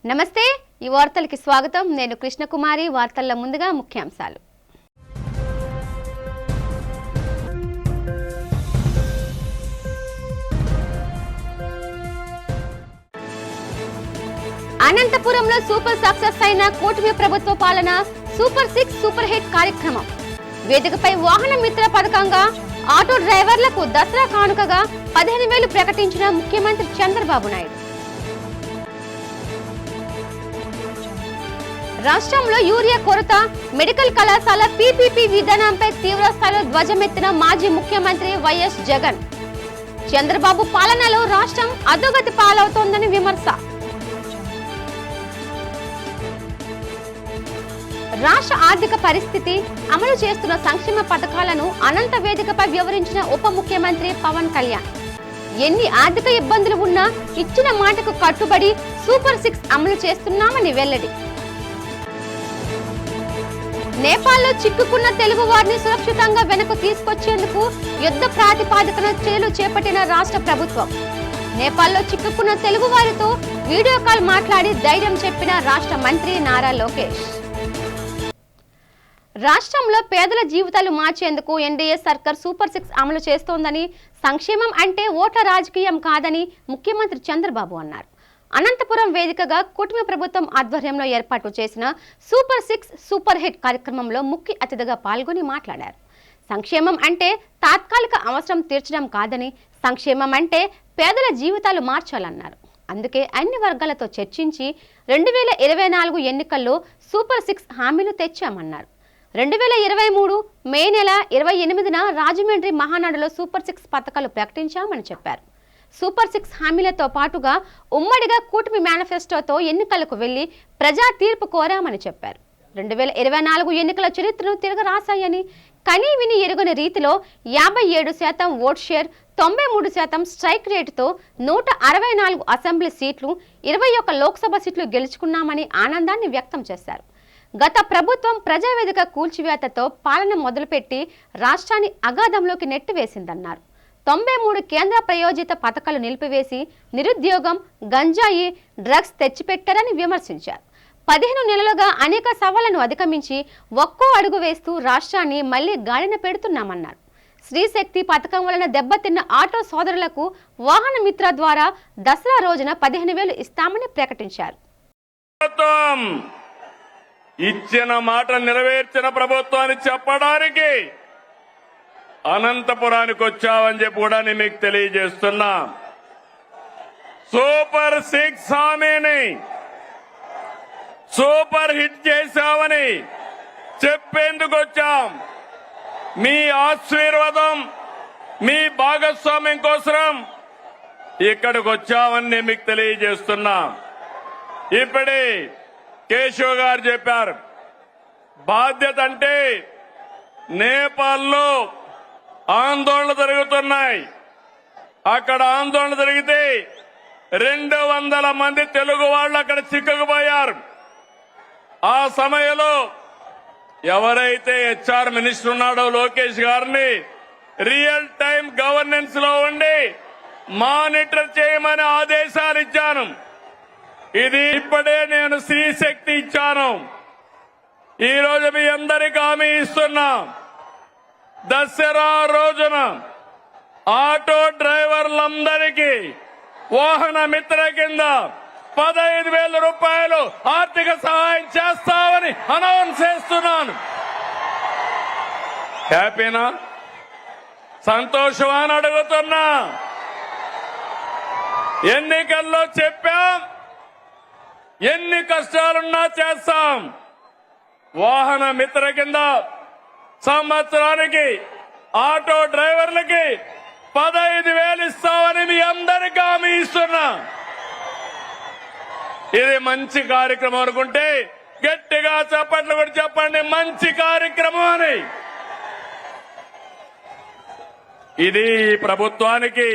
నమస్తే ఈ వార్తలకి స్వాగతం నేను కృష్ణకుమారి వార్తల ముందుగా ముఖ్యాంశాలు అనంతపురంలో సూపర్ సక్సెస్ అయిన కూటమి ప్రభుత్వ పాలన సూపర్ 6 సూపర్ హిట్ కార్యక్రమం వేదికపై వాహన మిత్ర పథకంగా ఆటో డ్రైవర్లకు దసరా కానుకగా 15,000 ప్రకటించిన ముఖ్యమంత్రి చంద్రబాబు నాయుడు రాష్ట్రంలో యూరియా కొరత మెడికల్ కళాశాల పీపీపీ విధానంపై తీవ్రస్థాయిలో ధ్వజమెత్తిన మాజీ ముఖ్యమంత్రి వైఎస్ జగన్ చంద్రబాబు పాలనలో రాష్ట్రం అధోగతి పాలవుతోందని విమర్శ రాష్ట్ర ఆర్థిక పరిస్థితి అమలు చేస్తున్న సంక్షేమ పథకాలను అనంత వేదికపై వివరించిన ఉప ముఖ్యమంత్రి పవన్ కళ్యాణ్ ఎన్ని ఆర్థిక ఇబ్బందులు ఉన్నా ఇచ్చిన మాటకు కట్టుబడి సూపర్ 6 అమలు చేస్తున్నామని వెల్లడి నేపాల్లో చిక్కుకున్న తెలుగు వారిని సురక్షితంగా వెనక్కు తీసుకొచ్చేందుకు యుద్ధ ప్రాతిపాదికన చర్యలు చేపట్టిన రాష్ట్ర ప్రభుత్వం నేపాల్లో చిక్కుకున్న తెలుగు వారితో వీడియో కాల్ మాట్లాడి ధైర్యం చెప్పిన రాష్ట్ర మంత్రి నారా లోకేష్ రాష్ట్రంలో పేదల జీవితాలు మార్చేందుకు ఎన్డీఏ సర్కార్ సూపర్ 6 అమలు చేస్తోందని సంక్షేమం అంటే ఓట్ల రాజకీయం కాదని ముఖ్యమంత్రి చంద్రబాబు అన్నారు అనంతపురం వేదికగా కూటమి ప్రభుత్వం ఆధ్వర్యంలో ఏర్పాటు చేసిన సూపర్ 6 సూపర్ హిట్ కార్యక్రమంలో ముఖ్య అతిథిగా పాల్గొని మాట్లాడారు సంక్షేమం అంటే తాత్కాలిక అవసరం తీర్చడం కాదని సంక్షేమం అంటే పేదల జీవితాలు మార్చాలన్నారు అందుకే అన్ని వర్గాలతో చర్చించి 2024 ఎన్నికల్లో సూపర్ 6 హామీలు తెచ్చామన్నారు 2023 మే నెల 28న రాజమండ్రి మహానాడులో సూపర్ 6 పథకాలు ప్రకటించామని చెప్పారు సూపర్ 6 హామీలతో పాటుగా ఉమ్మడిగా కూటమి మేనిఫెస్టోతో ఎన్నికలకు వెళ్లి ప్రజా తీర్పు కోరామని చెప్పారు 2024 ఎన్నికల చరిత్రను తిరగరాశాయని కనీ విని ఎరుగని రీతిలో 57% ఓట్ షేర్ 93% స్ట్రైక్ రేటుతో 164 అసెంబ్లీ సీట్లు 21 లోక్సభ సీట్లు గెలుచుకున్నామని ఆనందాన్ని వ్యక్తం చేశారు గత ప్రభుత్వం ప్రజావేదిక కూల్చివేతతో పాలన మొదలుపెట్టి రాష్ట్రాన్ని అగాధంలోకి నెట్టివేసిందన్నారు 93 కేంద్ర ప్రయోజిత పథకాలు నిలిపివేసి నిరుద్యోగం గంజాయి డ్రగ్స్ తెచ్చిపెట్టారని విమర్శించారు 15 నెలలుగా అనేక సవాళ్లను అధిగమించి ఒక్కో అడుగు వేస్తూ రాష్ట్రాన్ని మళ్లీ గాడిన పెడుతున్నామన్నారు శ్రీశక్తి పథకం వలన దెబ్బతిన్న ఆటో సోదరులకు వాహన మిత్ర ద్వారా దసరా రోజున 15,000 ఇస్తామని ప్రకటించారు ఇచ్చిన మాట నెరవేర్చిన ప్రభుత్వాన్ని చెప్పడానికి అనంతపురానికి వచ్చావని చెప్పి కూడా నేను మీకు తెలియజేస్తున్నా సూపర్ 6 హామీని సూపర్ హిట్ చేశామని చెప్పేందుకు వచ్చాం మీ ఆశీర్వాదం మీ భాగస్వామ్యం కోసం ఇక్కడికి వచ్చామని నేను మీకు తెలియజేస్తున్నా ఇప్పుడే కేశవ్ గారు చెప్పారు బాధ్యత అంటే నేపాల్లో ఆందోళన జరుగుతున్నాయి అక్కడ ఆందోళన జరిగితే 200 మంది తెలుగు వాళ్ళు అక్కడ చిక్కుకుపోయారు ఆ సమయంలో ఎవరైతే హెచ్ఆర్ మినిస్టర్ ఉన్నాడో లోకేష్ గారిని రియల్ టైం గవర్నెన్స్ లో ఉండి మానిటర్ చేయమని ఆదేశాలు ఇచ్చాను ఇది ఇప్పుడే నేను శ్రీశక్తి ఇచ్చాను ఈ రోజు మీ అందరికీ హామీ ఇస్తున్నా దసరా రోజున ఆటో డ్రైవర్లందరికీ వాహన మిత్ర కింద 15,000 రూపాయలు ఆర్థిక సహాయం చేస్తామని అనౌన్స్ చేస్తున్నాను హ్యాపీనా సంతోషమా అని అడుగుతున్నా ఎన్నికల్లో చెప్పాం ఎన్ని కష్టాలున్నా చేస్తాం వాహన మిత్ర కింద సంవత్సరానికి ఆటో డ్రైవర్లకి 15,000 ఇస్తామని మీ అందరికీ హామీ ఇస్తున్నా ఇది మంచి కార్యక్రమం అనుకుంటే గట్టిగా చప్పట్లు కూడా చెప్పండి మంచి కార్యక్రమం అని ఇది ప్రభుత్వానికి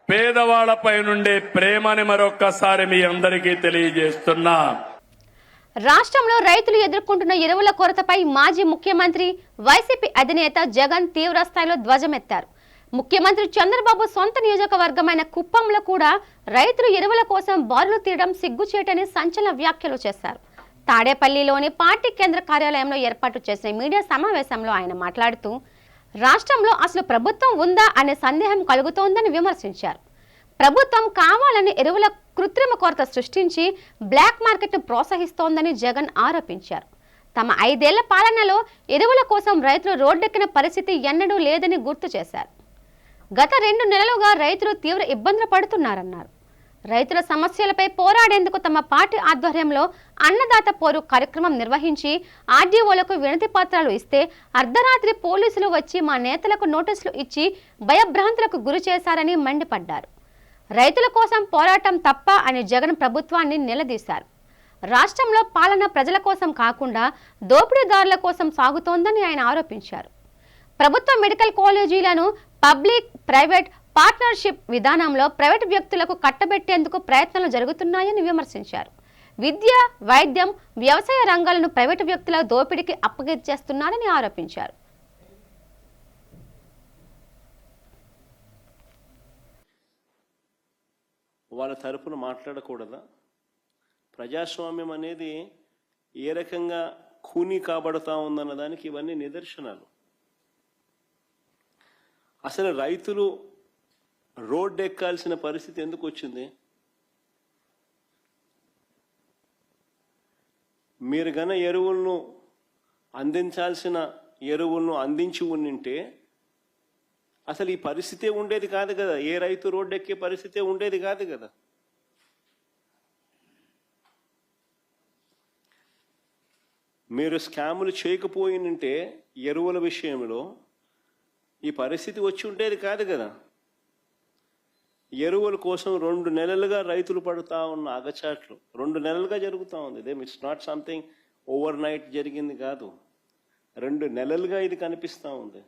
పేదవాళ్లపై నుండే ప్రేమని మరొక్కసారి మీ అందరికీ తెలియజేస్తున్నా రాష్ట్రంలో రైతులు ఎదుర్కొంటున్న ఎరువుల కొరతపై మాజీ ముఖ్యమంత్రి వైసీపీ అధినేత జగన్ తీవ్ర స్థాయిలో ధ్వజమెత్తారు ముఖ్యమంత్రి చంద్రబాబు సొంత నియోజకవర్గమైన కుప్పంలో కూడా రైతులు ఎరువుల కోసం బారులు తీయడం సిగ్గుచేటని సంచలన వ్యాఖ్యలు చేశారు. తాడేపల్లిలోని పార్టీ కేంద్ర కార్యాలయంలో ఏర్పాటు చేసిన మీడియా సమావేశంలో ఆయన మాట్లాడుతూ రాష్ట్రంలో అసలు ప్రభుత్వం ఉందా అనే సందేహం కలుగుతోందని విమర్శించారు. ప్రభుత్వం కావాలని ఎరువుల కృత్రిమ కొరత సృష్టించి బ్లాక్ మార్కెట్ను ప్రోత్సహిస్తోందని జగన్ ఆరోపించారు. తమ 5 ఏళ్ల పాలనలో ఎరువుల కోసం రైతులు రోడ్డెక్కిన పరిస్థితి ఎన్నడూ లేదని గుర్తు చేశారు. గత 2 నెలలుగా రైతులు తీవ్ర ఇబ్బందులు పడుతున్నారన్నారు. రైతుల సమస్యలపై పోరాడేందుకు తమ పార్టీ ఆధ్వర్యంలో అన్నదాత పోరు కార్యక్రమం నిర్వహించి ఆర్డీఓలకు వినతి పత్రాలు ఇస్తే అర్ధరాత్రి పోలీసులు వచ్చి మా నేతలకు నోటీసులు ఇచ్చి భయభ్రాంతులకు గురి చేశారని మండిపడ్డారు. రైతుల కోసం పోరాటం తప్ప అని జగన్ ప్రభుత్వాన్ని నిలదీశారు. రాష్ట్రంలో పాలన ప్రజల కోసం కాకుండా దోపిడీదారుల కోసం సాగుతోందని ఆయన ఆరోపించారు. ప్రభుత్వ మెడికల్ కాలేజీలను పబ్లిక్ ప్రైవేట్ పార్ట్నర్షిప్ విధానంలో ప్రైవేటు వ్యక్తులకు కట్టబెట్టేందుకు ప్రయత్నాలు జరుగుతున్నాయని విమర్శించారు. విద్య, వైద్యం, వ్యవసాయ రంగాలను ప్రైవేటు వ్యక్తుల దోపిడీకి అప్పగించేస్తున్నారని ఆరోపించారు. వాళ్ళ తరపున మాట్లాడకూడదా? ప్రజాస్వామ్యం అనేది ఏ రకంగా ఖూనీ కాబడతా ఉందన్న దానికి ఇవన్నీ నిదర్శనాలు. అసలు రైతులు రోడ్డు ఎక్కాల్సిన పరిస్థితి ఎందుకు వచ్చింది? మీరు గన ఎరువులను అందించాల్సిన ఎరువులను అందించి ఉండింటే అసలు ఈ పరిస్థితే ఉండేది కాదు కదా. ఏ రైతు రోడ్డు ఎక్కే పరిస్థితే ఉండేది కాదు కదా. మీరు స్కాములు చేయకపోయినంటే ఎరువుల విషయంలో ఈ పరిస్థితి వచ్చి ఉండేది కాదు కదా. ఎరువుల కోసం 2 నెలలుగా రైతులు పడుతూ ఉన్న అగచాట్లు 2 నెలలుగా జరుగుతూ ఉంది. It's not something over night జరిగింది కాదు. 2 నెలలుగా ఇది కనిపిస్తూ ఉంది.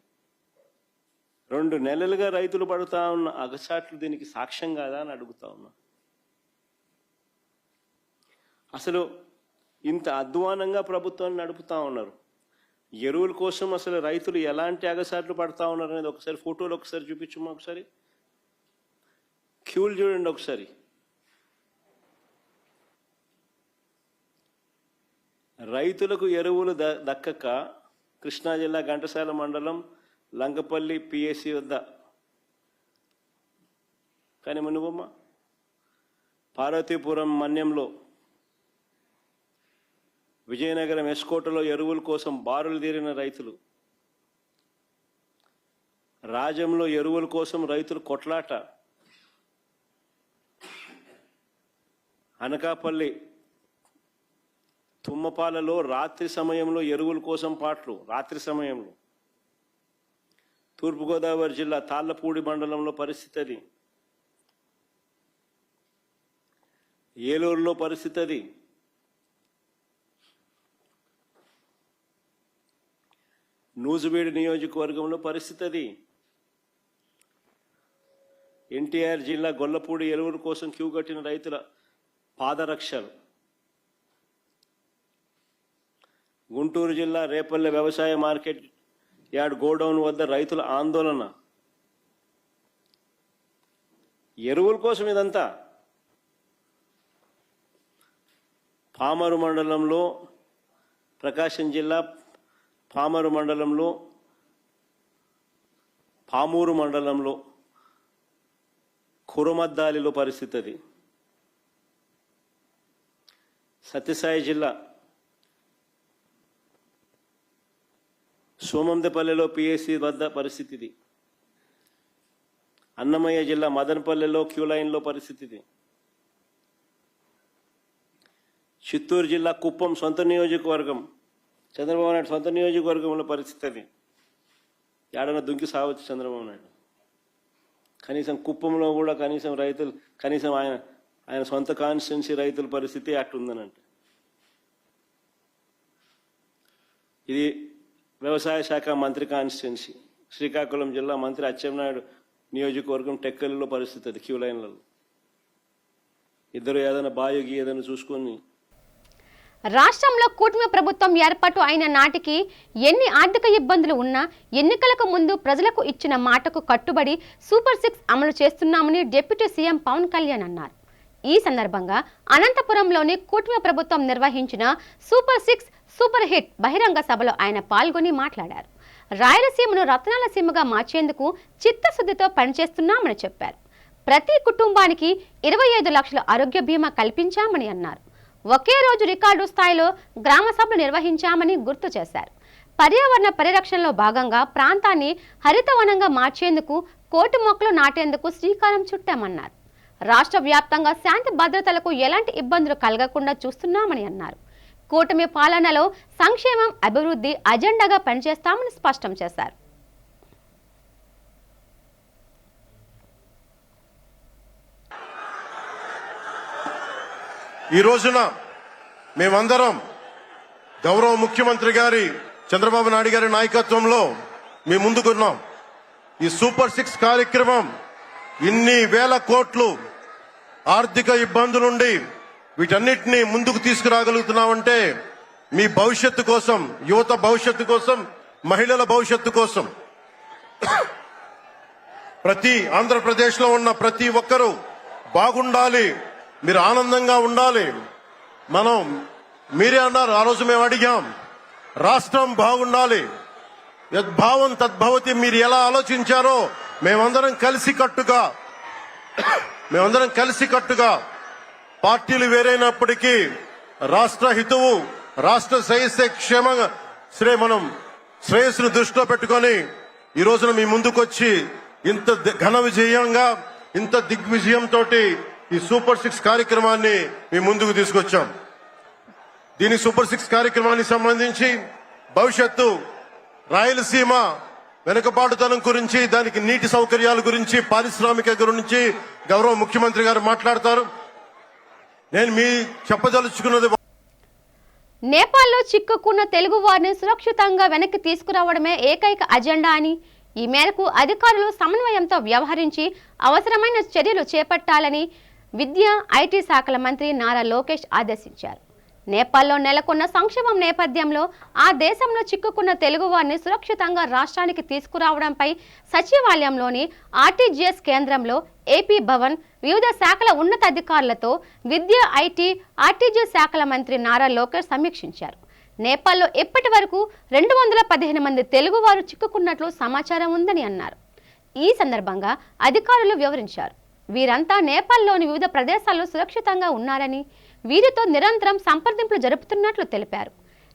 2 నెలలుగా రైతులు పడుతూ ఉన్న అగచాట్లు దీనికి సాక్ష్యం కాదా అని అడుగుతా ఉన్నా. అసలు ఇంత అధ్వానంగా ప్రభుత్వాన్ని నడుపుతా ఉన్నారు. ఎరువుల కోసం అసలు రైతులు ఎలాంటి అగచాట్లు పడతా ఉన్నారు అనేది ఒకసారి ఫోటోలు ఒకసారి చూపించమ్మా. ఒకసారి క్యూలు చూడండి ఒకసారి. రైతులకు ఎరువులు దక్కక కృష్ణా జిల్లా ఘంటసాల మండలం లంకపల్లి పిఎస్సి వద్ద కానీ మునుబొమ్మ పార్వతీపురం మన్యంలో విజయనగరం ఎస్కోటలో ఎరువుల కోసం బారులు తీరిన రైతులు, రాజంలో ఎరువుల కోసం రైతులు కొట్లాట, అనకాపల్లి తుమ్మపాలలో రాత్రి సమయంలో ఎరువుల కోసం పాటలు, రాత్రి సమయంలో తూర్పుగోదావరి జిల్లా తాళ్లపూడి మండలంలో పరిస్థితి అది, ఏలూరులో పరిస్థితి అది, నూజివీడు నియోజకవర్గంలో పరిస్థితి అది, ఎన్టీఆర్ జిల్లా గొల్లపూడి ఎరువుల కోసం క్యూ కట్టిన రైతుల పాదరక్షలు, గుంటూరు జిల్లా రేపల్లె వ్యవసాయ మార్కెట్ యార్డ్ గోడౌన్ వద్ద రైతుల ఆందోళన. ఎరువుల కోసం ఇదంతా. పామరు మండలంలో, ప్రకాశం జిల్లా పామరు మండలంలో, పామూరు మండలంలో కురమద్దాలిలో పరిస్థితి అది. సత్యసాయి జిల్లా సోమందపల్లెలో పిఎస్సి వద్ద పరిస్థితి. అన్నమయ్య జిల్లా మదనపల్లెలో క్యూ లైన్లో పరిస్థితి. చిత్తూరు జిల్లా కుప్పం సొంత నియోజకవర్గం, చంద్రబాబు నాయుడు సొంత నియోజకవర్గంలో పరిస్థితి అది. ఏడన్నా దుంకి సావచ్చు చంద్రబాబు నాయుడు. కనీసం కుప్పంలో కూడా కనీసం రైతులు, కనీసం ఆయన సొంత కాన్స్టిట్యున్సీ రైతుల పరిస్థితి అట్లుందనంటే. ఇది వ్యవసాయ శాఖ మంత్రి కాన్స్టిట్యున్సీ. శ్రీకాకుళం జిల్లా మంత్రి అచ్చెన్నాయుడు నియోజకవర్గం టెక్కలిలో పరిస్థితి అది, క్యూ లైన్లలో. ఇద్దరు ఏదైనా బాయోగి ఏదైనా చూసుకొని. రాష్ట్రంలో కూటమి ప్రభుత్వం ఏర్పాటు అయిన నాటికి ఎన్ని ఆర్థిక ఇబ్బందులు ఉన్నా ఎన్నికలకు ముందు ప్రజలకు ఇచ్చిన మాటకు కట్టుబడి సూపర్ 6 అమలు చేస్తున్నామని డిప్యూటీ సీఎం పవన్ కళ్యాణ్ అన్నారు. ఈ సందర్భంగా అనంతపురంలోని కూటమి ప్రభుత్వం నిర్వహించిన సూపర్ 6 సూపర్ హిట్ బహిరంగ సభలో ఆయన పాల్గొని మాట్లాడారు. రాయలసీమను రత్నాల సీమగా మార్చేందుకు చిత్తశుద్ధితో పనిచేస్తున్నామని చెప్పారు. ప్రతి కుటుంబానికి 25 లక్షల ఆరోగ్య బీమా కల్పించామని అన్నారు. ఒకే రోజు రికార్డు స్థాయిలో గ్రామ సభలు నిర్వహించామని గుర్తు చేశారు. పర్యావరణ పరిరక్షణలో భాగంగా ప్రాంతాన్ని హరితవనంగా మార్చేందుకు 1 కోటి మొక్కలు నాటేందుకు శ్రీకారం చుట్టామన్నారు. రాష్ట్ర వ్యాప్తంగా శాంతి భద్రతలకు ఎలాంటి ఇబ్బందులు కలగకుండా చూస్తున్నామని అన్నారు. కూటమి పాలనలో సంక్షేమం, అభివృద్ధి అజెండాగా పనిచేస్తామని స్పష్టం చేశారు. ఈ రోజున మేమందరం గౌరవ ముఖ్యమంత్రి గారి చంద్రబాబు నాయుడు గారి నాయకత్వంలో మీ ముందుకున్నాం. ఈ సూపర్ 6 కార్యక్రమం ఇన్ని వేల కోట్లు ఆర్థిక ఇబ్బందులుండి వీటన్నిటినీ ముందుకు తీసుకురాగలుగుతున్నామంటే మీ భవిష్యత్తు కోసం, యువత భవిష్యత్తు కోసం, మహిళల భవిష్యత్తు కోసం, ప్రతి ఆంధ్రప్రదేశ్ లో ఉన్న ప్రతి ఒక్కరూ బాగుండాలి, మీరు ఆనందంగా ఉండాలి. మనం మీరే అన్నారు, ఆ రోజు మేము అడిగాం, రాష్ట్రం బాగుండాలి, యద్భావం తద్భవతి. మీరు ఎలా ఆలోచించారో మేమందరం కలిసికట్టుగా పార్టీలు వేరైనప్పటికీ రాష్ట్ర హితువు, రాష్ట్ర మనం శ్రేయస్సును దృష్టిలో పెట్టుకొని ఈ రోజున మీ ముందుకొచ్చి ఇంత ఘన విజయంగా, ఇంత దిగ్విజయంతో ఈ సూపర్ 6 కార్యక్రమాన్ని మీ ముందుకు తీసుకొచ్చాం. దీని సూపర్ 6 కార్యక్రమానికి సంబంధించి భవిష్యత్తు రాయలసీమ వెనుకబాటుతనం గురించి, దానికి నీటి సౌకర్యాల గురించి, పారిశ్రామిక గురించి గౌరవ ముఖ్యమంత్రి గారు మాట్లాడతారు. నేను మీ చెప్పదలుచుకున్నది, నేపాల్లో చిక్కుకున్న తెలుగు వారిని సురక్షితంగా వెనక్కి తీసుకురావడమే ఏకైక అజెండా అని, ఈ మేరకు అధికారులు సమన్వయంతో వ్యవహరించి అవసరమైన చర్యలు చేపట్టాలని విద్యా, ఐటీ శాఖల మంత్రి నారా లోకేష్ ఆదేశించారు. నేపాల్లో నెలకొన్న సంక్షోభం నేపథ్యంలో ఆ దేశంలో చిక్కుకున్న తెలుగు వారిని సురక్షితంగా రాష్ట్రానికి తీసుకురావడంపై సచివాలయంలోని ఆర్టీజీఎస్ కేంద్రంలో ఏపీ భవన్ వివిధ శాఖల ఉన్నతాధికారులతో విద్యా, ఐటీ, ఆర్టీజీఎస్ శాఖల మంత్రి నారా లోకేష్ సమీక్షించారు. నేపాల్లో ఇప్పటి వరకు 215 మంది తెలుగువారు చిక్కుకున్నట్లు సమాచారం ఉందని అన్నారు. ఈ సందర్భంగా అధికారులు వివరించారు. వీరంతా నేపాల్లోని వివిధ ప్రదేశాల్లో సురక్షితంగా ఉన్నారని, వీరితో నిరంతరం సంప్రదింపులు జరుపుతున్నట్లు తెలిపారు.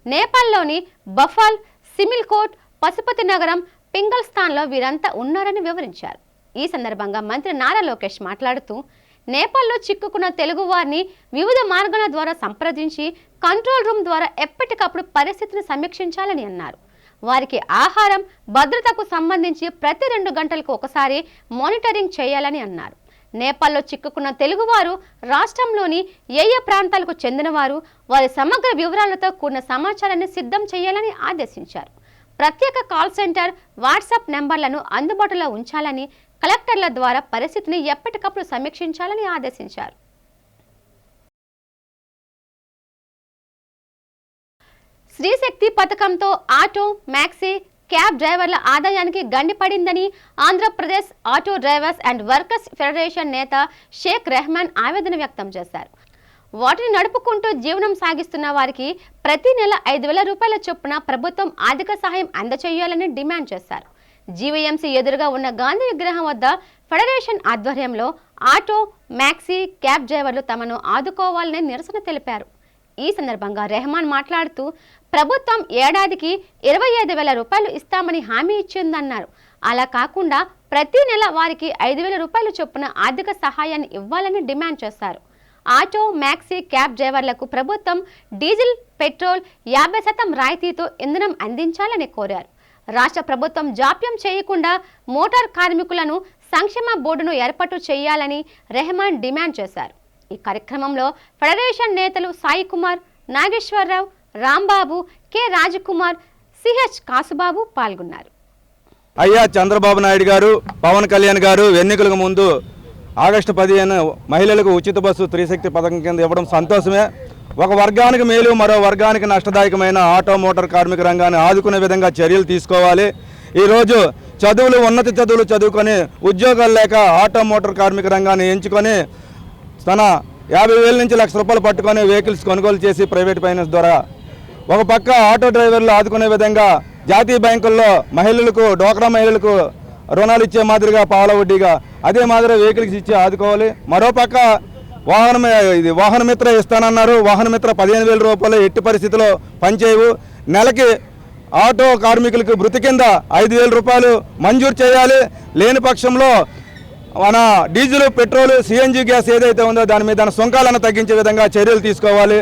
నేపాల్లోని బఫాల్, సిమిల్కోట్, పశుపతి నగరం, పింగల్స్థాన్లో వీరంతా ఉన్నారని వివరించారు. ఈ సందర్భంగా మంత్రి నారా లోకేష్ మాట్లాడుతూ, నేపాల్లో చిక్కుకున్న తెలుగు వారిని వివిధ మార్గాల ద్వారా సంప్రదించి కంట్రోల్ రూమ్ ద్వారా ఎప్పటికప్పుడు పరిస్థితిని సమీక్షించాలని అన్నారు. వారికి ఆహారం, భద్రతకు సంబంధించి ప్రతి 2 గంటలకు ఒకసారి మానిటరింగ్ చేయాలని అన్నారు. నేపాల్లో చిక్కుకున్న తెలుగువారు రాష్ట్రంలోని ఏ ప్రాంతాలకు చెందినవారు, వారి సమగ్ర వివరాలతో కూడిన సమాచారాన్ని సిద్ధం చేయాలని ఆదేశించారు. ప్రత్యేక కాల్ సెంటర్, వాట్సాప్ నెంబర్లను అందుబాటులో ఉంచాలని, కలెక్టర్ల ద్వారా పరిస్థితిని ఎప్పటికప్పుడు సమీక్షించాలని ఆదేశించారు. శ్రీశక్తి పథకంతో ఆటో, మ్యాక్సీ, క్యాబ్ డ్రైవర్ల ఆదాయానికి గండి పడిందని Andhra Pradesh auto drivers and workers federation నేత షేక్ రెహమాన్ ఆవేదన వ్యక్తం చేశారు. వాటిని నడుపుకుంటూ జీవనం సాగిస్తున్న వారికి ప్రతి నెల 5,000 రూపాయల చొప్పున ప్రభుత్వం ఆర్థిక సహాయం అందచేయాలని డిమాండ్ చేశారు. జీవీఎంసీ ఎదురుగా ఉన్న గాంధీ విగ్రహం వద్ద ఫెడరేషన్ ఆధ్వర్యంలో ఆటో, మ్యాక్సీ, క్యాబ్ డ్రైవర్లు తమను ఆదుకోవాలని నిరసన తెలిపారు. ఈ సందర్భంగా రెహమాన్ మాట్లాడుతూ, ప్రభుత్వం ఏడాదికి 25,000 రూపాయలు ఇస్తామని హామీ ఇచ్చిందన్నారు. అలా కాకుండా ప్రతి నెల వారికి 5,000 రూపాయల చొప్పున ఆర్థిక సహాయాన్ని ఇవ్వాలని డిమాండ్ చేశారు. ఆటో, మ్యాక్సీ, క్యాబ్ డ్రైవర్లకు ప్రభుత్వం డీజిల్, పెట్రోల్ 50% రాయితీతో ఇంధనం అందించాలని కోరారు. రాష్ట్ర ప్రభుత్వం జాప్యం చేయకుండా మోటార్ కార్మికులను సంక్షేమ బోర్డును ఏర్పాటు చేయాలని రెహమాన్ డిమాండ్ చేశారు. ఈ కార్యక్రమంలో ఫెడరేషన్ నేతలు సాయి కుమార్, నాగేశ్వరరావు, రాంబాబు, కె రాజకుమార్, సిహెచ్ కాసుబాబు పాల్గొన్నారు. అయ్యా చంద్రబాబు నాయుడు గారు, పవన్ కళ్యాణ్ గారు ఎన్నికలకు ముందు ఆగస్టు 15 మహిళలకు ఉచిత బస్సు త్రిశక్తి పథకం కింద ఇవ్వడం సంతోషమే. ఒక వర్గానికి మేలు మరో వర్గానికి నష్టదాయకమైన ఆటో మోటార్ కార్మిక రంగాన్ని ఆదుకునే విధంగా చర్యలు తీసుకోవాలి. ఈరోజు ఉన్నత చదువులు చదువుకొని ఉద్యోగాలు లేక ఆటో మోటార్ కార్మిక రంగాన్ని ఎంచుకొని తన 50,000 నుంచి ₹1,00,000 పట్టుకొని వెహికల్స్ కొనుగోలు చేసి ప్రైవేట్ ఫైనాన్స్ ద్వారా ఒక పక్క ఆటో డ్రైవర్లు ఆదుకునే విధంగా జాతీయ బ్యాంకుల్లో మహిళలకు డోక్రా మహిళలకు రుణాలు ఇచ్చే మాదిరిగా పాల వడ్డీగా అదే మాదిరి వెహికల్స్ ఇచ్చి ఆదుకోవాలి. మరోపక్క వాహన మిత్ర ఇస్తానన్నారు. వాహన మిత్ర ₹15,000 ఎట్టి పరిస్థితిలో పనిచేయవు. నెలకి ఆటో కార్మికులకు భృతి కింద ₹5,000 మంజూరు చేయాలి. లేని పక్షంలో మన డీజిల్ పెట్రోల్ సిఎన్జి గ్యాస్ ఏదైతే ఉందో దాని మీద సుంకాలను తగ్గించే విధంగా చర్యలు తీసుకోవాలి.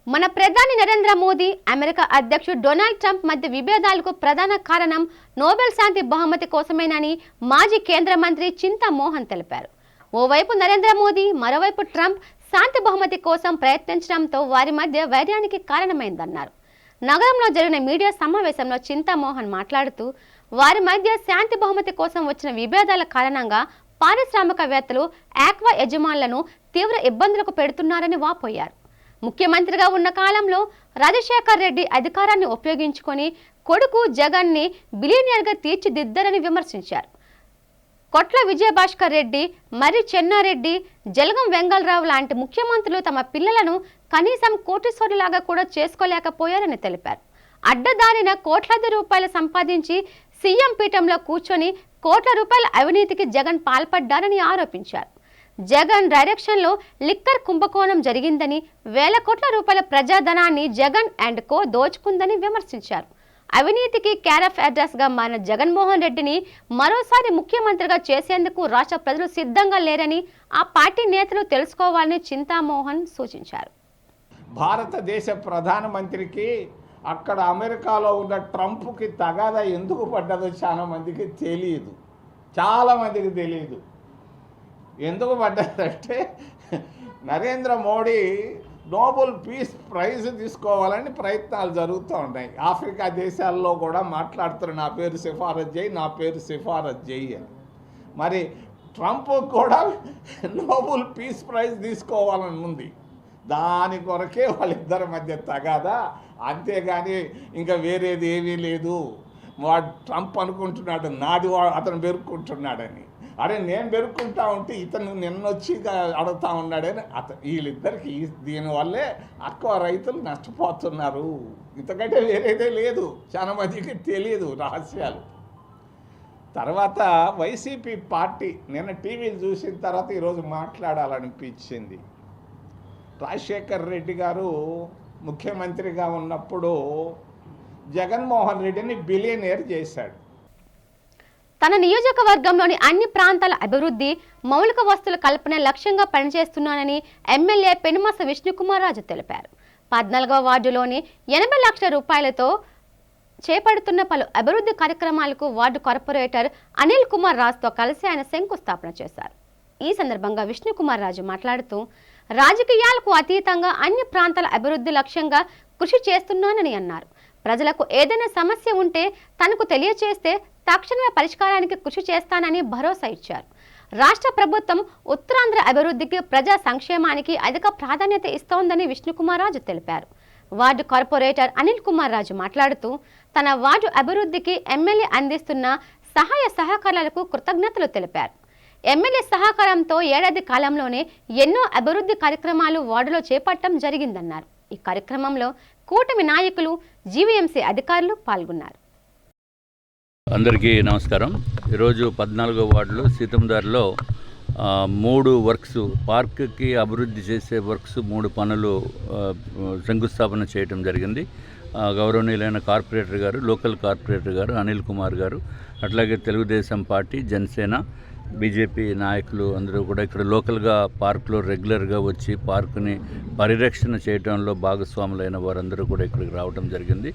మన ప్రధాని నరేంద్ర మోదీ అమెరికా అధ్యక్షుడు డొనాల్డ్ ట్రంప్ మధ్య విభేదాలకు ప్రధాన కారణం నోబెల్ శాంతి బహుమతి కోసమేనని మాజీ కేంద్ర మంత్రి చింతా మోహన్ తెలిపారు. ఓవైపు నరేంద్ర మోదీ, మరోవైపు ట్రంప్ శాంతి బహుమతి కోసం ప్రయత్నించడంతో వారి మధ్య వైర్యానికి కారణమైందన్నారు. నగరంలో జరిగిన మీడియా సమావేశంలో చింతామోహన్ మాట్లాడుతూ వారి మధ్య శాంతి బహుమతి కోసం వచ్చిన విభేదాల కారణంగా పారిశ్రామికవేత్తలు ఆక్వా యజమానులను తీవ్ర ఇబ్బందులకు పెడుతున్నారని వాపోయారు. ముఖ్యమంత్రిగా ఉన్న కాలంలో రాజశేఖర్ రెడ్డి అధికారాన్ని ఉపయోగించుకొని కొడుకు జగన్ని బిలియనియర్గా తీర్చిదిద్దారని విమర్శించారు. కొట్ల విజయభాస్కర్ రెడ్డి, మర్రి చెన్నారెడ్డి, జలగం వెంగళరావు లాంటి ముఖ్యమంత్రులు తమ పిల్లలను కనీసం కోటీశ్వరులాగా కూడా చేసుకోలేకపోయారని తెలిపారు. అడ్డదారిన కోట్లాది రూపాయలు సంపాదించి సీఎం పీఠంలో కూర్చొని కోట్ల రూపాయల అవినీతికి జగన్ పాల్పడ్డారని ఆరోపించారు. జగన్ డైరెక్షన్లో లిక్కర్ కుంభకోణం జరిగిందని, వేల కోట్ల రూపాయల ప్రజాధనాన్ని జగన్ అండ్ కో దోచుకుందని విమర్శించారు. అవినీతికి క్యారఫ్ అడ్రస్గా మారిన జగన్మోహన్ రెడ్డిని మరోసారి ముఖ్యమంత్రిగా చేసేందుకు రాష్ట్ర ప్రజలు సిద్ధంగా లేరని ఆ పార్టీ నేతలు తెలుసుకోవాలని చింతామోహన్ సూచించారు. భారతదేశ ప్రధానమంత్రికి అక్కడ అమెరికాలో ఉన్న ట్రంప్కి తగాదా ఎందుకు పడ్డదో చాలామందికి తెలియదు. ఎందుకు పడ్డదంటే Narendra Modi Nobel peace prize తీసుకోవాలని ప్రయత్నాలు జరుగుతూ ఉన్నాయి. ఆఫ్రికా దేశాల్లో కూడా మాట్లాడుతున్నారు, నా పేరు సిఫారత్ చేయి అని. మరి ట్రంప్ కూడా నోబెల్ పీస్ ప్రైజ్ తీసుకోవాలని ఉంది. దాని కొరకే వాళ్ళిద్దరి మధ్య తగాదా, అంతేగాని ఇంకా వేరేది ఏమీ లేదు. వాడు ట్రంప్ అనుకుంటున్నాడు నాది అతను బెరుక్కుంటున్నాడని. అరే నేను బెరుక్కుంటా ఉంటే ఇతను నిన్నొచ్చి అడుగుతా ఉన్నాడని వీళ్ళిద్దరికి దీనివల్లే ఎక్కువ రైతులు నష్టపోతున్నారు. ఇంతకంటే వేరేదే లేదు. చాలా మందికి తెలియదు రహస్యాలు. తర్వాత వైసీపీ పార్టీ నిన్న టీవీలు చూసిన తర్వాత ఈరోజు మాట్లాడాలనిపించింది. రాజశేఖర్ రెడ్డి గారు ముఖ్యమంత్రిగా ఉన్నప్పుడు జగన్మోహన్ రెడ్డిని బిలియనియర్ చేశాడు. తన నియోజకవర్గంలోని అన్ని ప్రాంతాల అభివృద్ధి, మౌలిక వస్తువుల కల్పనే లక్ష్యంగా పనిచేస్తున్నానని ఎమ్మెల్యే పెనుమస విష్ణుకుమార్ రాజు తెలిపారు. 14వ వార్డులోని 80 లక్షల రూపాయలతో చేపడుతున్న పలు అభివృద్ధి కార్యక్రమాలకు వార్డు కార్పొరేటర్ అనిల్ కుమార్ రాజుతో కలిసి ఆయన శంకుస్థాపన చేశారు. ఈ సందర్భంగా విష్ణుకుమార్ రాజు మాట్లాడుతూ రాజకీయాలకు అతీతంగా అన్ని ప్రాంతాల అభివృద్ధి లక్ష్యంగా కృషి చేస్తున్నానని అన్నారు. ప్రజలకు ఏదైనా సమస్య ఉంటే తనకు తెలియచేస్తే తక్షణమే పరిష్కారానికి కృషి చేస్తానని భరోసా ఇచ్చారు. రాష్ట్ర ప్రభుత్వం ఉత్తరాంధ్ర అభివృద్ధికి, ప్రజా సంక్షేమానికి అధిక ప్రాధాన్యత ఇస్తోందని విష్ణుకుమార్ రాజు తెలిపారు. వార్డు కార్పొరేటర్ అనిల్ కుమార్ రాజు మాట్లాడుతూ తన వార్డు అభివృద్ధికి ఎమ్మెల్యే అందిస్తున్న సహాయ సహకారాలకు కృతజ్ఞతలు తెలిపారు. ఎమ్మెల్యే సహకారంతో ఏడాది కాలంలోనే ఎన్నో అభివృద్ధి కార్యక్రమాలు వార్డులో చేపట్టడం జరిగిందన్నారు. ఈ కార్యక్రమంలో కూటమి నాయకులు, జీవీఎంసీ అధికారులు పాల్గొన్నారు. అందరికీ నమస్కారం. ఈరోజు 14వ వార్డులో సీతందారిలో 3 వర్క్స్, పార్క్కి అభివృద్ధి చేసే వర్క్స్ 3 పనులు శంకుస్థాపన చేయడం జరిగింది. గౌరవనీయులైన కార్పొరేటర్ గారు, లోకల్ కార్పొరేటర్ గారు అనిల్ కుమార్ గారు, అట్లాగే తెలుగుదేశం పార్టీ, జనసేన, బీజేపీ నాయకులు అందరూ కూడా ఇక్కడ లోకల్గా పార్కులో రెగ్యులర్గా వచ్చి పార్కుని పరిరక్షణ చేయడంలో భాగస్వాములైన వారందరూ కూడా ఇక్కడికి రావడం జరిగింది.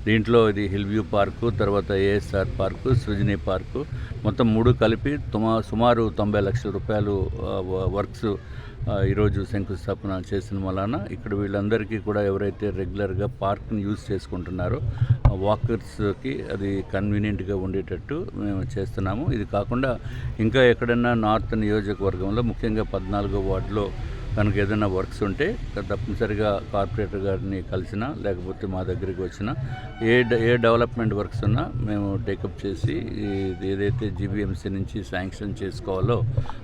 దీంట్లో ఇది హిల్ వ్యూ పార్కు, తర్వాత ఏఎస్ఆర్ పార్కు, సృజని పార్కు, మొత్తం 3 కలిపి సుమారు 90 లక్షల రూపాయలు వర్క్స్ ఈరోజు శంకుస్థాపన చేసిన వలన ఇక్కడ వీళ్ళందరికీ కూడా ఎవరైతే రెగ్యులర్గా పార్క్ని యూజ్ చేసుకుంటున్నారో వాకర్స్కి అది కన్వీనియంట్గా ఉండేటట్టు మేము చేస్తున్నాము. ఇది కాకుండా ఇంకా ఎక్కడైనా నార్త్ నియోజకవర్గంలో ముఖ్యంగా 14వ వార్డులో కనుక ఏదైనా వర్క్స్ ఉంటే తప్పనిసరిగా కార్పొరేటర్ గారిని కలిసినా లేకపోతే మా దగ్గరికి వచ్చినా ఏ డెవలప్మెంట్ వర్క్స్ ఉన్నా మేము టేకప్ చేసి ఏదైతే జీబీఎంసీ నుంచి శాంక్షన్ చేసుకోవాలో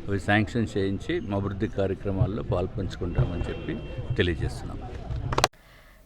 అవి శాంక్షన్ చేయించి అభివృద్ధి కార్యక్రమాల్లో పాల్పంచుకుంటామని చెప్పి తెలియజేస్తున్నాం.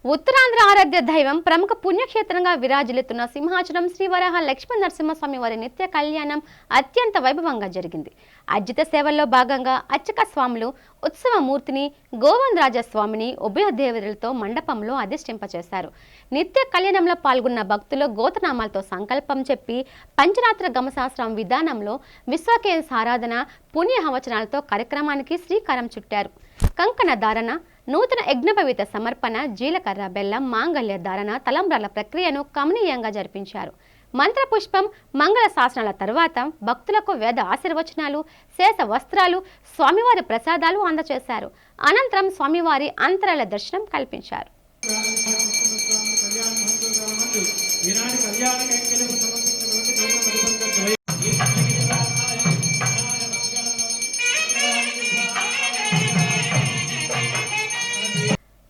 ఉత్తరాంధ్ర ఆరాధ్య దైవం ప్రముఖ పుణ్యక్షేత్రంగా విరాజిల్లుతున్న సింహాచలం శ్రీ వరాహ లక్ష్మీ నరసింహస్వామి వారి నిత్య కళ్యాణం అత్యంత వైభవంగా జరిగింది. అర్జిత సేవల్లో భాగంగా అర్చక స్వాములు ఉత్సవమూర్తిని గోవిందరాజస్వామిని ఉభయ దేవతలతో మండపంలో అధిష్ఠింపచేశారు. నిత్య కళ్యాణంలో పాల్గొన్న భక్తులు గోత్రనామాలతో సంకల్పం చెప్పి పంచరాత్ర గమశాస్త్రం విధానంలో విశ్వకేశ ఆరాధన పుణ్యహవచనాలతో కార్యక్రమానికి శ్రీకారం చుట్టారు. కంకణ ధారణ, నూతన యజ్ఞపవిత సమర్పణ, జీలకర్ర బెల్లం, మాంగళ్య ధారణ, తలంబ్రాల ప్రక్రియను కమనీయంగా జరిపించారు. మంత్రపుష్పం, మంగళ శాసనాల తర్వాత భక్తులకు వేద ఆశీర్వచనాలు, శేష వస్త్రాలు, స్వామివారి ప్రసాదాలు అందజేశారు. అనంతరం స్వామివారి అంతరాల దర్శనం కల్పించారు.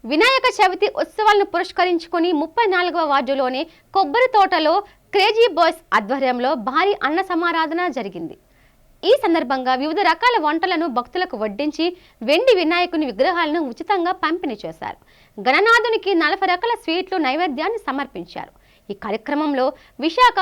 వినాయక చవితి ఉత్సవాలను పురస్కరించుకుని 34వ వార్డులోని కొబ్బరి తోటలో క్రేజీ బాయ్స్ ఆధ్వర్యంలో భారీ అన్న సమారాధన జరిగింది. ఈ సందర్భంగా వివిధ రకాల వంటలను భక్తులకు వడ్డించి వెండి వినాయకుని విగ్రహాలను ఉచితంగా పంపిణీ చేశారు. గణనాథునికి 40 రకాల స్వీట్లు నైవేద్యాన్ని సమర్పించారు. ఈ కార్యక్రమంలో Visakha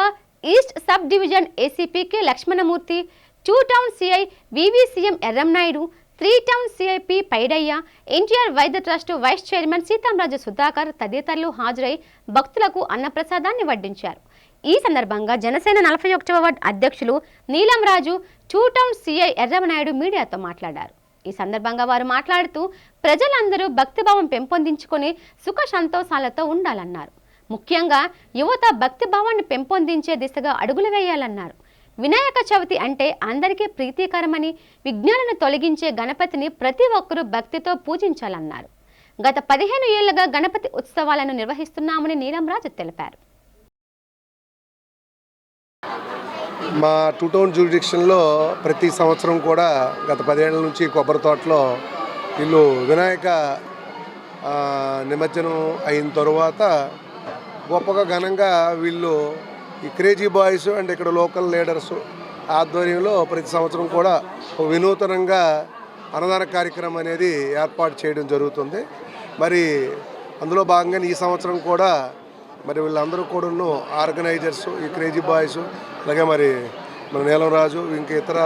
east sub division ACP K Lakshmanamurthy, 2 town CI VVCM Errannaidu, 3 town CI P Paidayya, NTR వైద్య trust vice chairman Seetamraju Sudhakar తదితరులు హాజరై భక్తులకు అన్నప్రసాదాన్ని వడ్డించారు. ఈ సందర్భంగా జనసేన 41వ వార్డు అధ్యక్షులు నీలంరాజు, 2 టౌన్ సిఐ ఎర్రమనాయుడు మీడియాతో మాట్లాడారు. ఈ సందర్భంగా వారు మాట్లాడుతూ ప్రజలందరూ భక్తిభావం పెంపొందించుకొని సుఖ సంతోషాలతో ఉండాలన్నారు. ముఖ్యంగా యువత భక్తిభావాన్ని పెంపొందించే దిశగా అడుగులు వేయాలన్నారు. వినాయక చవితి అంటే అందరికీ ప్రీతికరమని, విఘ్నాలను తొలగించే గణపతిని ప్రతి ఒక్కరూ భక్తితో పూజించాలన్నారు. గత 15 ఏళ్లుగా గణపతి ఉత్సవాలను నిర్వహిస్తున్నామని నీలంరాజు తెలిపారు. మా 2 టౌన్ జ్యూరిడిక్షన్లో ప్రతి సంవత్సరం కూడా గత 10 ఏళ్ల నుంచి కొబ్బరి తోటలో వీళ్ళు వినాయక నిమజ్జనం అయిన తర్వాత గొప్పగా ఘనంగా వీళ్ళు ఈ క్రేజీ బాయ్స్ అండ్ ఇక్కడ లోకల్ లీడర్స్ ఆధ్వర్యంలో ప్రతి సంవత్సరం కూడా వినూతనంగా అన్నదాన కార్యక్రమం అనేది ఏర్పాటు చేయడం జరుగుతుంది. మరి అందులో భాగంగా ఈ సంవత్సరం కూడా మరి వీళ్ళందరూ కూడా ఆర్గనైజర్స్, ఈ క్రేజీ బాయ్స్, అలాగే మరి మన నీలంరాజు, ఇంకా ఇతర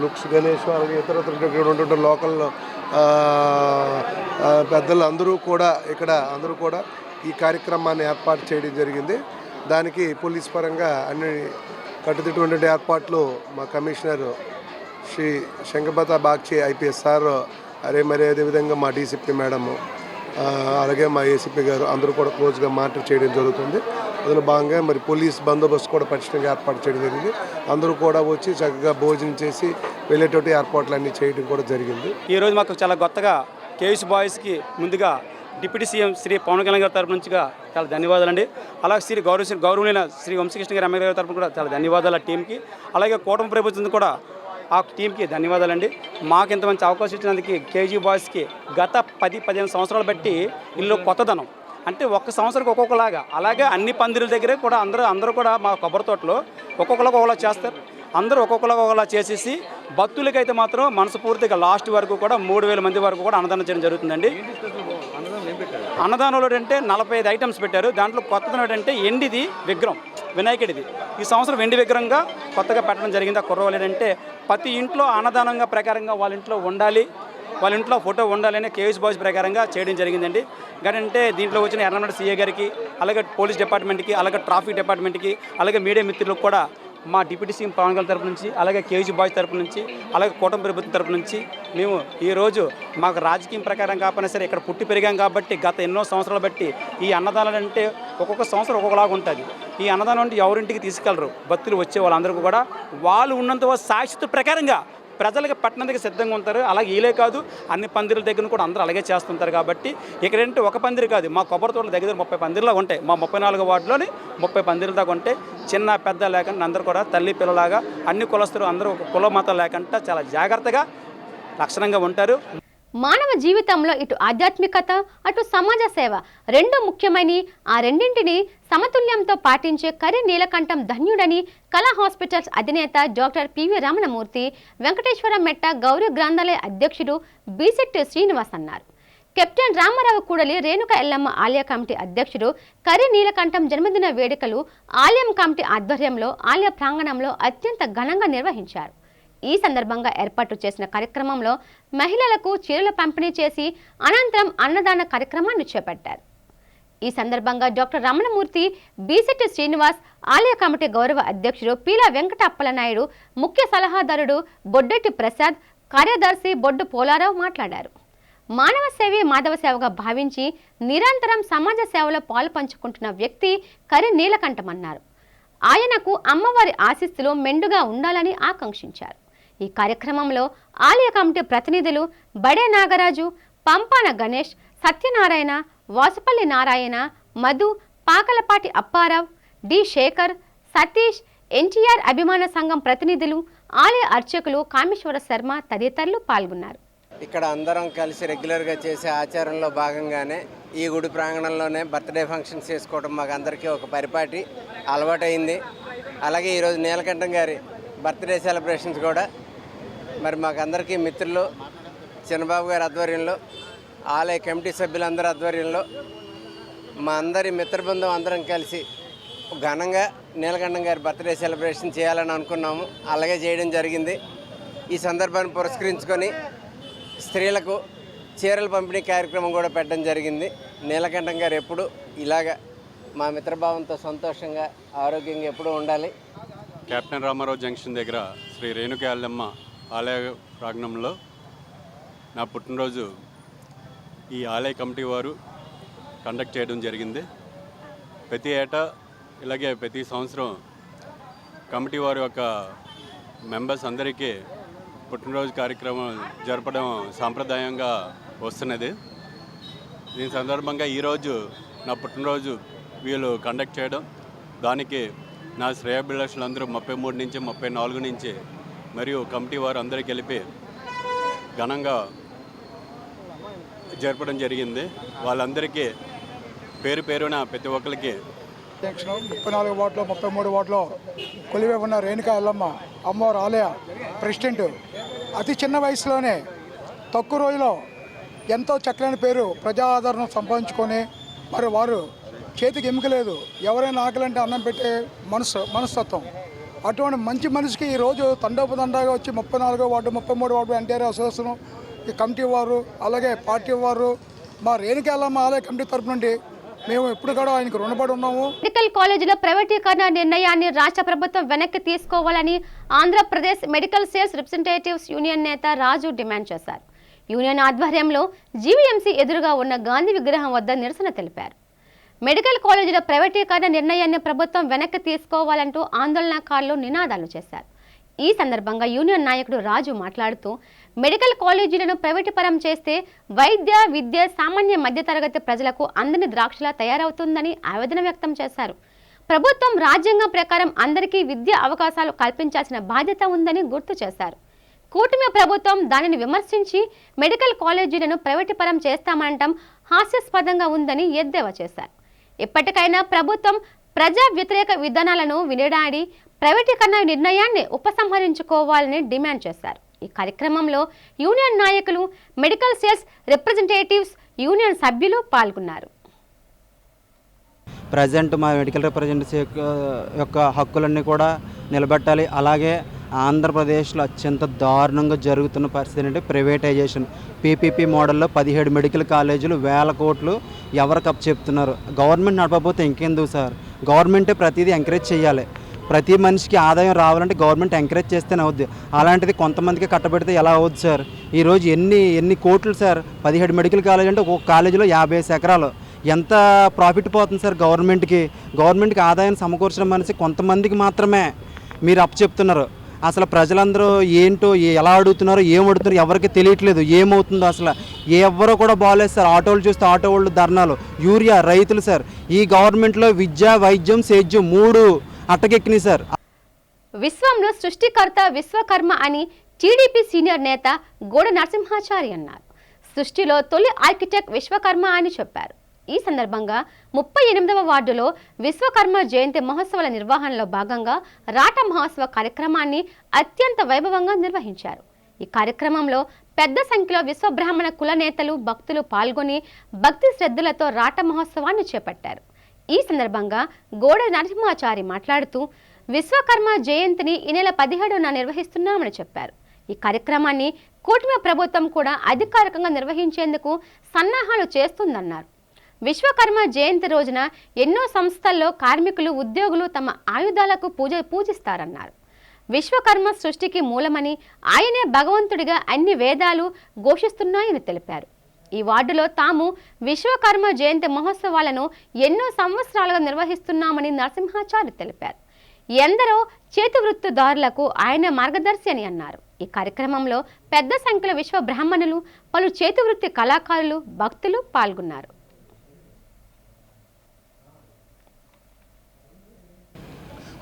లుక్స్ గణేష్, అలాగే ఇతర లోకల్ పెద్దలు అందరూ కూడా ఇక్కడ అందరూ కూడా ఈ కార్యక్రమాన్ని ఏర్పాటు చేయడం జరిగింది. దానికి పోలీస్ పరంగా అన్ని కట్టుదిట్టటువంటి ఏర్పాట్లు మా commissioner Shri Shankhabrata Bagchi IPS sir, మరి అదేవిధంగా మా డీసీపీ మేడము, అలాగే మా ఏసీపీ గారు అందరూ కూడా క్లోజ్గా మానిటర్ చేయడం జరుగుతుంది. అందులో భాగంగా మరి పోలీస్ బందోబస్తు కూడా పటిష్టంగా ఏర్పాటు చేయడం జరిగింది. అందరూ కూడా వచ్చి చక్కగా భోజనం చేసి వెళ్ళేటువంటి ఏర్పాట్లు అన్నీ చేయడం కూడా జరిగింది. ఈరోజు మాకు చాలా కొత్తగా కేఎస్ బాయ్స్కి ముందుగా డిప్యూటీ సీఎం శ్రీ పవన్ కళ్యాణ్ గారి తరపు నుంచి చాలా ధన్యవాదాలండి. అలాగే శ్రీ గౌరవనీయ శ్రీ వంశకృష్ణ గారి ఎమ్మెల్యే గారి తరపున కూడా చాలా ధన్యవాదాలు ఆ టీంకి. అలాగే కూటమి ప్రభుత్వం కూడా ఆ టీంకి ధన్యవాదాలండి. మాకు ఇంత మంచి అవకాశం ఇచ్చినందుకు కేజీ బాయ్స్కి గత 10-15 సంవత్సరాలు బట్టి ఇల్లు కొత్తదనం అంటే ఒక్క సంవత్సరానికి ఒక్కొక్కలాగా, అలాగే అన్ని పందిరుల దగ్గరే కూడా అందరూ కూడా మా కొబ్బరి తోటలో ఒక్కొక్కరికి ఒకలా చేస్తారు. అందరూ ఒక్కొక్కరికి ఒకలా చేసేసి భక్తులకైతే మాత్రం మనస్ఫూర్తిగా లాస్ట్ వరకు కూడా 3000 మంది వరకు కూడా అన్నదానం చేయడం జరుగుతుందండి. అన్నదానంలో అంటే 45 ఐటమ్స్ పెట్టారు. దాంట్లో కొత్తదనం ఏంటంటే ఎండిది విగ్రహం, వినాయకుడిది ఈ సంవత్సరం వెండి విగ్రహంగా కొత్తగా పెట్టడం జరిగింది. ఆ కుర్రవాళ్ళు ఏంటంటే ప్రతి ఇంట్లో అన్నదానంగా ప్రకారంగా వాళ్ళ ఇంట్లో ఉండాలి, వాళ్ళ ఇంట్లో ఫోటో ఉండాలని కేఎస్ బాయ్స్ ప్రకారంగా చేయడం జరిగిందండి. అంటే దీంట్లో వచ్చిన ఎర్రమడ సీఏ గారికి, అలాగే పోలీస్ డిపార్ట్మెంట్కి, అలాగే ట్రాఫిక్ డిపార్ట్మెంట్కి, అలాగే మీడియా మిత్రులకు కూడా మా డిప్యూటీ సీఎం పవన్ కళ్యాణ్ తరపు నుంచి, అలాగే కేజీ బాయ్స్ తరపు నుంచి, అలాగే కూటమి ప్రభుత్వం తరపు నుంచి మేము ఈరోజు మాకు రాజకీయం ప్రకారం కాకపోయినా సరే ఇక్కడ పుట్టి పెరిగాం కాబట్టి గత ఎన్నో సంవత్సరాలు బట్టి ఈ అన్నదానాలు అంటే ఒక్కొక్క సంవత్సరం ఒక్కొక్కలాగా ఉంటుంది. ఈ అన్నదానం అంటే ఎవరింటికి తీసుకెళ్లరు, భక్తులు వచ్చే వాళ్ళందరికీ కూడా వాళ్ళు ఉన్నంత శాశ్వత ప్రకారంగా ప్రజలకు పట్టణందుకు సిద్ధంగా ఉంటారు. అలాగే వీలే కాదు, అన్ని పందిరుల దగ్గర కూడా అందరూ అలాగే చేస్తుంటారు. కాబట్టి ఇక్కడంటే ఒక పందిరి కాదు, మా కొబ్బరి తోటల దగ్గర 30 పందిరులా ఉంటాయి. మా 34వ వార్డులోని 30 పందిరుల దాకా ఉంటాయి. చిన్న పెద్ద లేకుండా అందరూ కూడా తల్లి పిల్లలాగా అన్ని కులస్తులు అందరూ ఒక కుల మతం లేకుండా చాలా జాగ్రత్తగా లక్షణంగా ఉంటారు. మానవ జీవితంలో ఇటు ఆధ్యాత్మికత అటు సమాజ సేవ రెండు ముఖ్యమని, ఆ రెండింటిని సమతుల్యంతో పాటించే కరి నీలకంఠం ధన్యుడని కళా హాస్పిటల్స్ అధినేత డాక్టర్ పివి రమణమూర్తి వెంకటేశ్వర మెట్ట గౌరీ గ్రంథాలయ అధ్యక్షుడు బీసెట్టి శ్రీనివాస్ అన్నారు. కెప్టెన్ రామారావు కూడలి రేణుక ఎల్లమ్మ ఆలయ కమిటీ అధ్యక్షుడు కరి నీలకంఠం జన్మదిన వేడుకలు ఆలయం కమిటీ ఆధ్వర్యంలో ఆలయ ప్రాంగణంలో అత్యంత ఘనంగా నిర్వహించారు. ఈ సందర్భంగా ఏర్పాటు చేసిన కార్యక్రమంలో మహిళలకు చీరలు పంపిణీ చేసి అనంతరం అన్నదాన కార్యక్రమాన్ని చేపట్టారు. ఈ సందర్భంగా డాక్టర్ రమణమూర్తి, బీసెట్టి శ్రీనివాస్, ఆలయ కమిటీ గౌరవ అధ్యక్షుడు పీలా వెంకట అప్పలనాయుడు, ముఖ్య సలహాదారుడు బొడ్డెట్టి ప్రసాద్, కార్యదర్శి బొడ్డు పోలారావు మాట్లాడారు. మానవ సేవే మాధవ సేవగా భావించి నిరంతరం సమాజ సేవలో పాలు పంచుకుంటున్న వ్యక్తి కరి నీలకంఠం అన్నారు. ఆయనకు అమ్మవారి ఆశీస్సులు మెండుగా ఉండాలని ఆకాంక్షించారు. ఈ కార్యక్రమంలో ఆలయ కమిటీ ప్రతినిధులు బడే నాగరాజు, పంపాన గణేష్, సత్యనారాయణ, వాసుపల్లి నారాయణ, మధు, పాకలపాటి అప్పారావు, డి శేఖర్, సతీష్, ఎన్టీఆర్ అభిమాన సంఘం ప్రతినిధులు, ఆలయ అర్చకులు కామేశ్వర శర్మ తదితరులు పాల్గొన్నారు. ఇక్కడ అందరం కలిసి రెగ్యులర్గా చేసే ఆచారంలో భాగంగానే ఈ గుడి ప్రాంగణంలోనే బర్త్డే ఫంక్షన్స్ చేసుకోవడం మాకు అందరికీ ఒక పరిపాటి అలవాటైంది. అలాగే ఈరోజు నీలకంఠం గారి బర్త్డే సెలబ్రేషన్స్ కూడా మరి మాకందరికీ మిత్రులు చిన్నబాబు గారి ఆధ్వర్యంలో, ఆలయ కమిటీ సభ్యులందరి ఆధ్వర్యంలో, మా అందరి మిత్రబృందం అందరం కలిసి ఘనంగా నీలకంఠం గారి బర్త్డే సెలబ్రేషన్ చేయాలని అనుకున్నాము. అలాగే చేయడం జరిగింది. ఈ సందర్భాన్ని పురస్కరించుకొని స్త్రీలకు చీరల పంపిణీ కార్యక్రమం కూడా పెట్టడం జరిగింది. నీలకంఠం గారు ఎప్పుడు ఇలాగ మా మిత్రభావంతో సంతోషంగా ఆరోగ్యంగా ఎప్పుడూ ఉండాలి. కెప్టెన్ రామారావు జంక్షన్ దగ్గర శ్రీ రేణుక ఎల్లమ్మ ఆలయ ప్రాంగణంలో నా పుట్టినరోజు ఈ ఆలయ కమిటీ వారు కండక్ట్ చేయడం జరిగింది. ప్రతి ఏటా ఇలాగే ప్రతి సంవత్సరం కమిటీ వారి యొక్క మెంబర్స్ అందరికీ పుట్టినరోజు కార్యక్రమం జరపడం సాంప్రదాయంగా వస్తున్నది. దీని సందర్భంగా ఈరోజు నా పుట్టినరోజు వీళ్ళు కండక్ట్ చేయడం, దానికి నా శ్రేయాభిలాషులందరూ 33 నుంచి 34 నుంచి మరియు కమిటీ వారు అందరూ కలిపి ఘనంగా జరపడం జరిగింది. వాళ్ళందరికీ పేరు పేరున ప్రతి ఒక్కరికి 34 వార్డులో 33 వార్డులో కొలివే ఉన్న రేణుకా ఎల్లమ్మ అమ్మవారి ఆలయ ప్రెసిడెంట్ అతి చిన్న వయసులోనే తక్కువ రోజులో ఎంతో చక్కని పేరు ప్రజా ఆదరణ సంపాదించుకొని మరి వారు చేతికి ఎముకలేదు, ఎవరైనా ఆకలంటే అన్నం పెట్టే మనస్తత్వం. అటువంటి మంచి మనిషికి ఈరోజు తండోపతండాగా వచ్చి 34 వార్డు 33 వార్డు ఎన్టీఆర్ అసోసియేషన్ ఈ కమిటీ వారు అలాగే పార్టీ వారు మా రేణుకా ఎల్లమ్మ ఆలయ కమిటీ తరపు నుండి మేము ఎప్పుడు కూడా ఆయనకు రుణపడి ఉన్నాము. మెడికల్ కాలేజీల ప్రైవేటీకరణ నిర్ణయాన్ని రాష్ట్ర ప్రభుత్వం వెనక్కి తీసుకోవాలని Andhra Pradesh medical sales representatives union నేత రాజు డిమాండ్ చేశారు. యూనియన్ ఆధ్వర్యంలో జీవీఎంసీ ఎదురుగా ఉన్న గాంధీ విగ్రహం వద్ద నిరసన తెలిపారు. మెడికల్ కాలేజీల ప్రైవేటీకరణ నిర్ణయాన్ని ప్రభుత్వం వెనక్కి తీసుకోవాలంటూ ఆందోళనకారులు నినాదాలు చేశారు. ఈ సందర్భంగా యూనియన్ నాయకుడు రాజు మాట్లాడుతూ మెడికల్ కాలేజీలను ప్రైవేటీకరణ చేస్తే వైద్య విద్య సామాన్య మధ్యతరగతి ప్రజలకు అందని ద్రాక్షలా తయారవుతుందని ఆవేదన వ్యక్తం చేశారు. ప్రభుత్వం రాజ్యాంగం ప్రకారం అందరికీ విద్యా అవకాశాలు కల్పించాల్సిన బాధ్యత ఉందని గుర్తు చేశారు. కూటమి ప్రభుత్వం దానిని విమర్శించి మెడికల్ కాలేజీలను ప్రైవేటీకరణ చేస్తామంటం హాస్యాస్పదంగా ఉందని ఎద్దేవా చేశారు. ఇప్పటికైనా ప్రభుత్వం ప్రజా వ్యతిరేక విధానాలను వినడాడి ప్రైవేటీకరణ నిర్ణయాన్ని ఉపసంహరించుకోవాలని డిమాండ్ చేశారు. ఈ కార్యక్రమంలో యూనియన్ నాయకులు, మెడికల్ సేల్స్ రిప్రజెంటేటివ్స్ యూనియన్ సభ్యులు పాల్గొన్నారు. ప్రజెంట్ మా మెడికల్ రిప్రజెంటేటివ్స్ యొక్క హక్కులన్నీ కూడా నిలబెట్టాలి. అలాగే ఆంధ్రప్రదేశ్లో అత్యంత దారుణంగా జరుగుతున్న పరిస్థితి అంటే ప్రైవేటైజేషన్. పీపీపీ మోడల్లో 17 మెడికల్ కాలేజీలు 1000 కోట్లు ఎవరికి అప్ చెప్తున్నారు. గవర్నమెంట్ నడపకపోతే ఇంకెందుకు సార్? గవర్నమెంటే ప్రతిదీ ఎంకరేజ్ చేయాలి. ప్రతి మనిషికి ఆదాయం రావాలంటే గవర్నమెంట్ ఎంకరేజ్ చేస్తేనే అవుద్ది. అలాంటిది కొంతమందికి కట్టబెడితే ఎలా అవుద్ది సార్? ఈరోజు ఎన్ని కోట్లు సార్? 17 మెడికల్ కాలేజ్ అంటే ఒక్కొక్క కాలేజీలో 50 ఎకరాలు. ఎంత ప్రాఫిట్ పోతుంది సార్ గవర్నమెంట్కి ఆదాయం సమకూర్చడం మనిషి కొంతమందికి మాత్రమే మీరు అప్ చెప్తున్నారు. అసలు ప్రజలందరూ ఏంటో ఎలా అడుగుతున్నారో ఏం అడుగుతున్నారో ఎవరికి తెలియట్లేదు. ఏమవుతుందో అసలు ఎవరో కూడా బాగలేదు సార్. ఆటోలు చూస్తే ఆటో వాళ్ళు ధర్నాలు, యూరియా రైతులు సార్. ఈ గవర్నమెంట్లో విద్య, వైద్యం, సేద్యం 3 అట్టకెక్కినాయి సార్. విశ్వంలో సృష్టికర్త విశ్వకర్మ అని టీడీపీ సీనియర్ నేత గోడ నరసింహాచారి అన్నారు. సృష్టిలో తొలి ఆర్కిటెక్ట్ విశ్వకర్మ అని చెప్పారు. ఈ సందర్భంగా 38వ వార్డులో విశ్వకర్మ జయంతి మహోత్సవాల నిర్వహణలో భాగంగా రాట మహోత్సవ కార్యక్రమాన్ని అత్యంత వైభవంగా నిర్వహించారు. ఈ కార్యక్రమంలో పెద్ద సంఖ్యలో విశ్వబ్రాహ్మణ కుల నేతలు, భక్తులు పాల్గొని భక్తి శ్రద్ధలతో రాట మహోత్సవాన్ని చేపట్టారు. ఈ సందర్భంగా గోడ నరసింహాచారి మాట్లాడుతూ విశ్వకర్మ జయంతిని ఈ నెల 17న నిర్వహిస్తున్నామని చెప్పారు. ఈ కార్యక్రమాన్ని కూటమి ప్రభుత్వం కూడా అధికారికంగా నిర్వహించేందుకు సన్నాహాలు చేస్తుందన్నారు. విశ్వకర్మ జయంతి రోజున ఎన్నో సంస్థల్లో కార్మికులు, ఉద్యోగులు తమ ఆయుధాలకు పూజిస్తారన్నారు. విశ్వకర్మ సృష్టికి మూలమని, ఆయనే భగవంతుడిగా అన్ని వేదాలు ఘోషిస్తున్నాయని తెలిపారు. ఈ వార్డులో తాము విశ్వకర్మ జయంతి మహోత్సవాలను ఎన్నో సంవత్సరాలుగా నిర్వహిస్తున్నామని నరసింహాచారి తెలిపారు. ఎందరో చేతివృత్తిదారులకు ఆయన మార్గదర్శి అని అన్నారు. ఈ కార్యక్రమంలో పెద్ద సంఖ్యలో విశ్వ బ్రాహ్మణులు, పలు చేతివృత్తి కళాకారులు, భక్తులు పాల్గొన్నారు.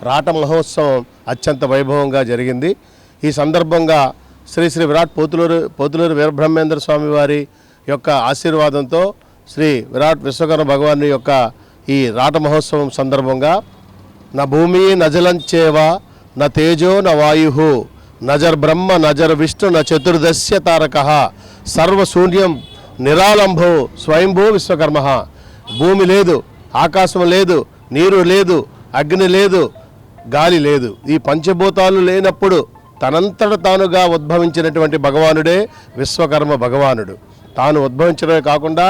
రాట మహోత్సవం అత్యంత వైభవంగా జరిగింది. ఈ సందర్భంగా శ్రీ శ్రీ విరాట్ పోతులూరు వీరబ్రహ్మేంద్ర స్వామి వారి యొక్క ఆశీర్వాదంతో శ్రీ విరాట్ విశ్వకర్మ భగవాన్ యొక్క ఈ రాట మహోత్సవం సందర్భంగా న భూమి నజలంచేవ న తేజో న వాయు నజర్ బ్రహ్మ నజర్ విష్ణు న చతుర్దశ్య తారక సర్వశూన్యం నిరాలంభో స్వయంభూ విశ్వకర్మ. భూమి లేదు, ఆకాశం లేదు, నీరు లేదు, అగ్ని లేదు, గాలి లేదు. ఈ పంచభూతాలు లేనప్పుడు తనంతట తానుగా ఉద్భవించినటువంటి భగవానుడే విశ్వకర్మ భగవానుడు. తాను ఉద్భవించడమే కాకుండా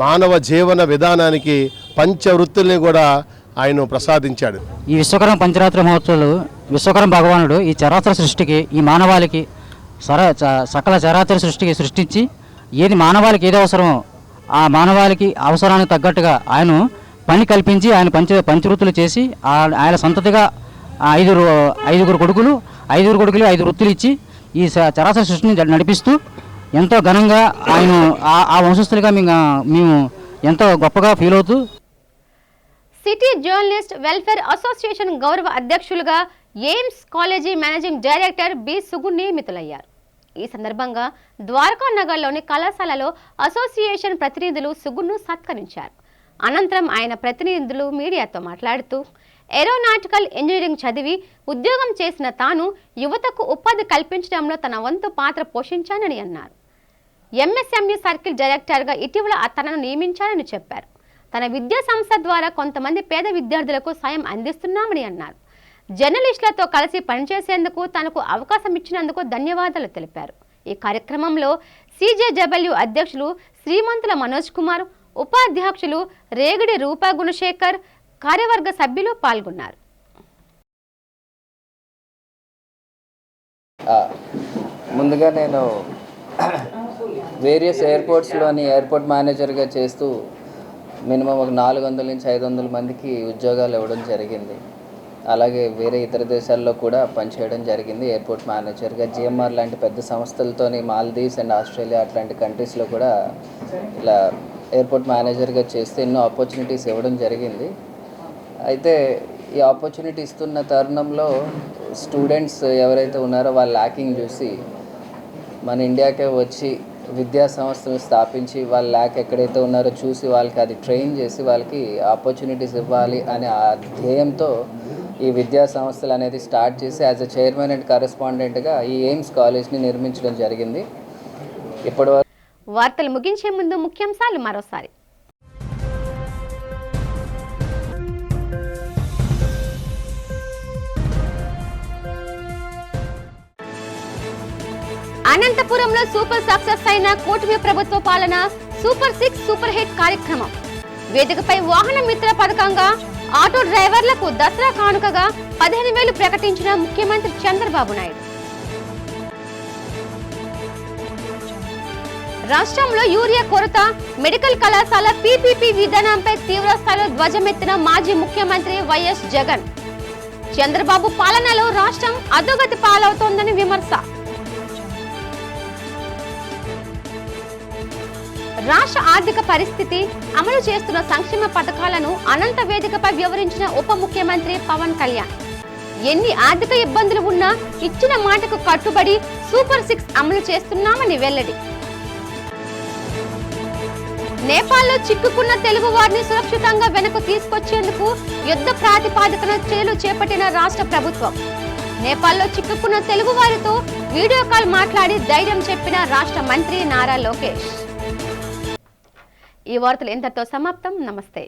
మానవ జీవన విధానానికి పంచవృత్తుల్ని కూడా ఆయన ప్రసాదించాడు. ఈ విశ్వకర్మ పంచరాత్రి మహోత్సవాలు విశ్వకర్మ భగవానుడు ఈ చరాచర సృష్టికి, ఈ మానవాళికి సకల చరాచర సృష్టికి సృష్టించి ఏది మానవాళికి ఏది అవసరమో ఆ మానవాళికి అవసరానికి తగ్గట్టుగా ఆయన పని కల్పించి ఆయన పంచవృత్తులు చేసి ఆయన సంతతిగా ఐదుగురు కొడుకులు 5 వృత్తులు ఇచ్చి ఈ చరాచర సృష్టిని నడిపిస్తూ ఎంతో ఘనంగా ఆయన ఆ వంశస్థులుగా మేము ఎంతో గొప్పగా ఫీల్ అవుతూ సిటీ జర్నలిస్ట్ వెల్ఫేర్ అసోసియేషన్ గౌరవ అధ్యక్షులుగా AIIMS college managing director B Sugu నియమితులయ్యారు. ఈ సందర్భంగా ద్వారకా నగర్లోని కళాశాలలో అసోసియేషన్ ప్రతినిధులు సుగును సత్కరించారు. అనంతరం ఆయన ప్రతినిధులు మీడియాతో మాట్లాడుతూ ఏరోనాటికల్ ఇంజనీరింగ్ చదివి ఉద్యోగం చేసిన తాను యువతకు ఉపాధి కల్పించడంలో తన వంతు పాత్ర పోషించానని అన్నారు. ఎంఎస్ఎంఈ సర్కిల్ డైరెక్టర్గా ఇటీవల తనను నియమించారని చెప్పారు. తన విద్యా సంస్థ ద్వారా కొంతమంది పేద విద్యార్థులకు సాయం అందిస్తున్నామని అన్నారు. జర్నలిస్టులతో కలిసి పనిచేసేందుకు తనకు అవకాశం ఇచ్చినందుకు ధన్యవాదాలు తెలిపారు. ఈ కార్యక్రమంలో సిజేడబ్ల్యూ అధ్యక్షులు శ్రీమంతుల మనోజ్ కుమార్, ఉపాధ్యక్షులు రేగిడి రూపా గుణశేఖర్, కార్యవర్గ సభ్యులు పాల్గొన్నారు. ముందుగా నేను వేరియస్ ఎయిర్పోర్ట్స్లోని ఎయిర్పోర్ట్ మేనేజర్గా చేస్తూ మినిమం ఒక 400 నుంచి 500 మందికి ఉద్యోగాలు ఇవ్వడం జరిగింది. అలాగే వేరే ఇతర దేశాల్లో కూడా పనిచేయడం జరిగింది. ఎయిర్పోర్ట్ మేనేజర్గా జిఎంఆర్ లాంటి పెద్ద సంస్థలతోని మాల్దీవ్స్ అండ్ ఆస్ట్రేలియా అట్లాంటి కంట్రీస్లో కూడా ఇలా ఎయిర్పోర్ట్ మేనేజర్గా చేస్తే ఎన్నో ఆపర్చునిటీస్ ఇవ్వడం జరిగింది. అయితే ఈ ఆపర్చునిటీ ఇస్తున్న తరుణంలో స్టూడెంట్స్ ఎవరైతే ఉన్నారో వాళ్ళ ల్యాకింగ్ చూసి మన ఇండియాకే వచ్చి విద్యా సంస్థలు స్థాపించి వాళ్ళ ల్యాక్ ఎక్కడైతే ఉన్నారో చూసి వాళ్ళకి అది ట్రైన్ చేసి వాళ్ళకి ఆపర్చునిటీస్ ఇవ్వాలి అనే ఆ ధ్యేయంతో ఈ విద్యా సంస్థలు అనేది స్టార్ట్ చేసి యాజ్ ఎ చైర్మన్ అండ్ కరెస్పాండెంట్గా ఈ ఎయిమ్స్ కాలేజ్ని నిర్మించడం జరిగింది. ఇప్పటివరకు వార్తలు ముగించే ముందు ముఖ్యాంశాలు మరోసారి. అనంతపురంలో సూపర్ సక్సెస్ అయిన కూటమి ప్రభుత్వ పాలన సూపర్ 6 సూపర్ హిట్ కార్యక్రమం. వేదికపై వాహన మిత్ర పథకంగా ఆటో డ్రైవర్లకు దసరా కానుకగా 15,000 ప్రకటించిన ముఖ్యమంత్రి చంద్రబాబు నాయుడు. రాష్ట్రంలో యూరియా కొరత, మెడికల్ కళాశాల పీపీపీ విధానంపై తీవ్ర స్థాయిలో ధ్వజమెత్తిన మాజీ ముఖ్యమంత్రి వైఎస్ జగన్. చంద్రబాబు పాలనలో రాష్ట్రం అధోగతి పాలవుతోందని విమర్శ. రాష్ట్ర ఆర్థిక పరిస్థితి, అమలు చేస్తున్న సంక్షేమ పథకాలను అనంత వేదికపై వివరించిన ఉప ముఖ్యమంత్రి పవన్ కళ్యాణ్. ఎన్ని ఆర్థిక ఇబ్బందులు ఉన్నా ఇచ్చిన మాటకు కట్టుబడి సూపర్ 6 అమలు చేస్తున్నామని వెల్లడి. నేపాల్లో చిక్కుకున్న తెలుగు వారిని సురక్షితంగా వెనక్కు తీసుకొచ్చేందుకు యుద్ధ ప్రాతిపాదికన చర్యలు చేపట్టిన రాష్ట్ర ప్రభుత్వం. నేపాల్లో చిక్కుకున్న తెలుగు వారితో వీడియో కాల్ మాట్లాడి ధైర్యం చెప్పిన రాష్ట్ర మంత్రి నారా లోకేష్. ఈ వార్తలు ఇంతటితో సమాప్తం. నమస్తే.